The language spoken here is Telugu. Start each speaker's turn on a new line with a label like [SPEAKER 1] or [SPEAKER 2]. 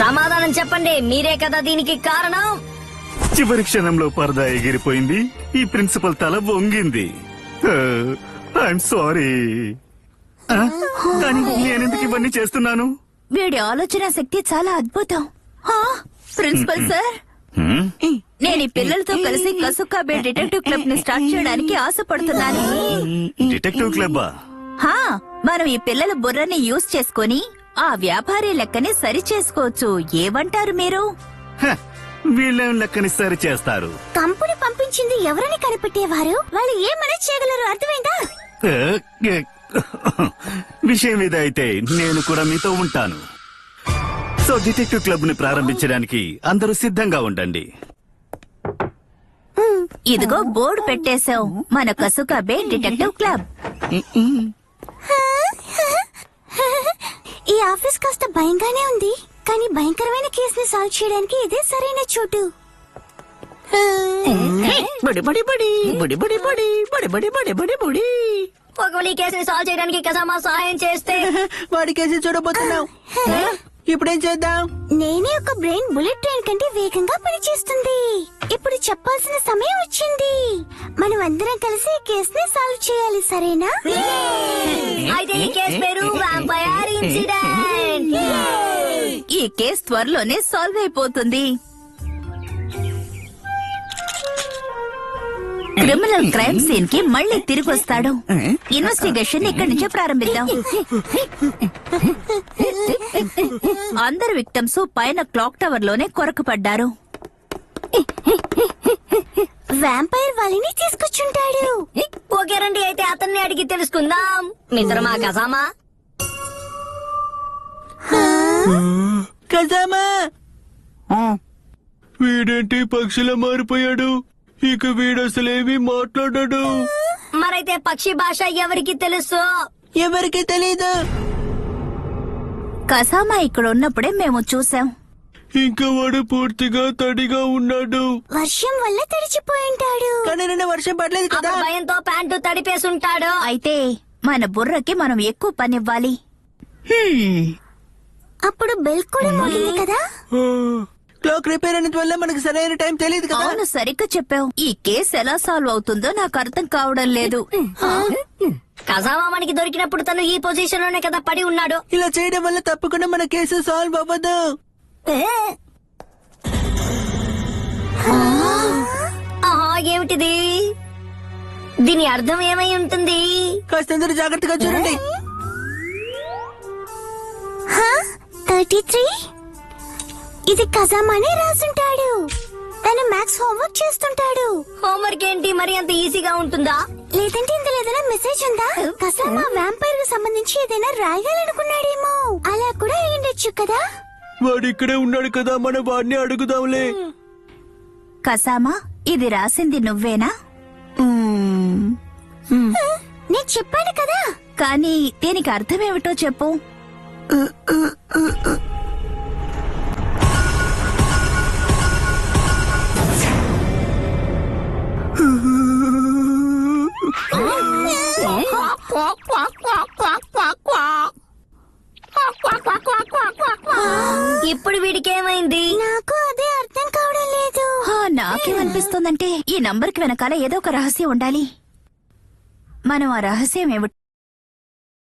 [SPEAKER 1] సమాధానం చెప్పండి, మీరే కదా దీనికి కారణం.
[SPEAKER 2] చివరి క్షణంలో పరదా ఎగిరిపోయింది, ఈ ప్రిన్సిపల్ తల వంగింది. I'm sorry. కానీ నేనెందుకు ఇవన్నీ చేస్తున్నాను?
[SPEAKER 3] వీడి ఆలోచన శక్తి చాలా అద్భుతం. ప్రిన్సిపల్ సార్, నేను ఈ పిల్లలతో కలిసి కసుకాబే డిటెక్టివ్ క్లబ్ ని స్టార్ట్ చేయడానికి ఆశపడుతున్నాను.
[SPEAKER 2] డిటెక్టివ్ క్లబ్బా?
[SPEAKER 3] మనం ఈ పిల్లల బుర్రని యూజ్ చేసుకుని ఆ వ్యాపారి లెక్కని సరి చేసుకోవచ్చు. ఏమంటారు మీరు?
[SPEAKER 2] వీళ్ళేం లెక్కని సరి చేస్తారు.
[SPEAKER 4] కంపెనీ పంపించింది ఎవరని కనిపెట్టేవారు, వాళ్ళు ఏమని చేయగలరు, అర్థమైందా?
[SPEAKER 2] విషయం మీద అయితే నేను కూడా మీతో ఉంటాను. సో డిటెక్టివ్ క్లబ్ ని ప్రారంభించడానికి అందరూ సిద్ధంగా ఉండండి.
[SPEAKER 3] ఇదిగో బోర్డు పెట్టేశాం, మన కసుకాబే డిటెక్టివ్ క్లబ్.
[SPEAKER 4] ఈ ఆఫీస్ కాస్త భయంగానే ఉంది, కానీ భయంకరమైన కేసుని సాల్వ్ చేయడానికి ఇదే సరైన చోటు.
[SPEAKER 1] ఒకవేళ ఈ కేసుని సాల్వ్ చేయడానికి కసామా సహాయం చేస్తే
[SPEAKER 5] వాడి కేసు చూడబోతున్నావు. ఇప్పుడేం చేద్దాం?
[SPEAKER 4] నేనే ఒక బ్రెయిన్ బుల్లెట్ ట్రైన్ కంటే వేగంగా పనిచేస్తుంది. ఇప్పుడు చెప్పాల్సిన సమయం వచ్చింది. మనం అందరం కలిసి ఈ కేసుని సాల్వ్ చేయాలి, సరేనా?
[SPEAKER 1] అయితే ఈ కేసు పేరు వ్యాంపైర్ ఇన్సిడెంట్.
[SPEAKER 3] ఈ కేసు త్వరలోనే సాల్వ్ అయిపోతుంది. క్రిమినల్ క్రైమ్ సీన్ కి మళ్ళీ తిరిగి వస్తాడు. ఇన్వెస్టిగేషన్ ఇక్కడి నుంచే ప్రారంభిద్దాం. అందరు విక్టమ్స్ పైన క్లాక్ టవర్ లోనే కొరకపడ్డారు.
[SPEAKER 4] వ్యాంపైర్ వాళ్ళని తీసుకొచ్చుంటాడు.
[SPEAKER 1] ఓకే రండి, అయితే అతన్ని అడిగి తెలుసుకుందాం. మిత్రమా కసామా?
[SPEAKER 5] కజామా, వీడేంటి పక్షిలా మారిపోయాడు? ఇక వీడు అసలేమీ మాట్లాడాడు.
[SPEAKER 1] మరైతే పక్షి భాష ఎవరికి తెలుసు?
[SPEAKER 5] ఎవరికి తెలీదు.
[SPEAKER 3] కసామా ఇక్కడ ఉన్నప్పుడే మేము చూసాం.
[SPEAKER 5] ఇంకా వాడు పూర్తిగా తడిగా ఉన్నాడు.
[SPEAKER 4] వర్షం వల్ల తడిచిపోయింటాడు.
[SPEAKER 5] కానీ నిన్న వర్షం పడలేదు కదా.
[SPEAKER 1] అప్పుడు భయంతో ప్యాంటు తడిపేసుంటాడు.
[SPEAKER 3] అయితే మన బుర్రకి మనం ఎక్కువ పనివ్వాలి.
[SPEAKER 4] అప్పుడు బెల్ కూడా మోగింది కదా.
[SPEAKER 5] క్లాక్ రిపేర్ అయినందు వల్ల మనకు సరైన టైం తెలియదు కదా.
[SPEAKER 3] అవును, సరిగ్గా చెప్పావు. ఈ కేసు ఎలా సాల్వ్ అవుతుందో నాకు అర్థం కావడం లేదు.
[SPEAKER 1] కసామా మనకి దొరికినప్పుడు తను ఈ పొజిషన్ లోనే కదా పడి ఉన్నాడు.
[SPEAKER 5] ఇలా చేయడం వల్ల తప్పకుండా మన కేసు సాల్వ్ అవ్వదు.
[SPEAKER 1] ఏమిటిది? దీని అర్థం ఏమై ఉంటుంది?
[SPEAKER 5] కాస్త అందరూ జాగ్రత్తగా చూడండి.
[SPEAKER 4] 33 ఇది కజామానే రాసుంటాడు. తను మ్యాథ్స్ హోంవర్క్ చేస్తుంటాడు.
[SPEAKER 1] హోంవర్క్ ఏంటి మరి అంత ఈజీగా ఉంటుందా?
[SPEAKER 4] లేదంటే ఇందులో ఏదైనా మెసేజ్ ఉందా? కజామా వ్యాంపైర్ కు సంబంధించి ఏదైనా రాయాలనుకున్నాడేమో. అలా కూడా అయ్యుండొచ్చు కదా.
[SPEAKER 5] వాడు ఇక్కడే ఉన్నాడు కదా, మనం వాడిని అడుగుదాంలే.
[SPEAKER 3] కసామా, ఇది రాసింది నువ్వేనా?
[SPEAKER 4] నేను చెప్పాను కదా.
[SPEAKER 3] కానీ దీనికి అర్థమేమిటో చెప్పు.
[SPEAKER 1] ఇప్పుడు వీడికి ఏమైంది?
[SPEAKER 4] నాకు అదే అర్థం కావడం లేదు.
[SPEAKER 3] నాకేమనిపిస్తుందంటే ఈ నంబర్ కి వెనకాల ఏదో ఒక రహస్యం ఉండాలి. మనం ఆ రహస్యం ఏమిటి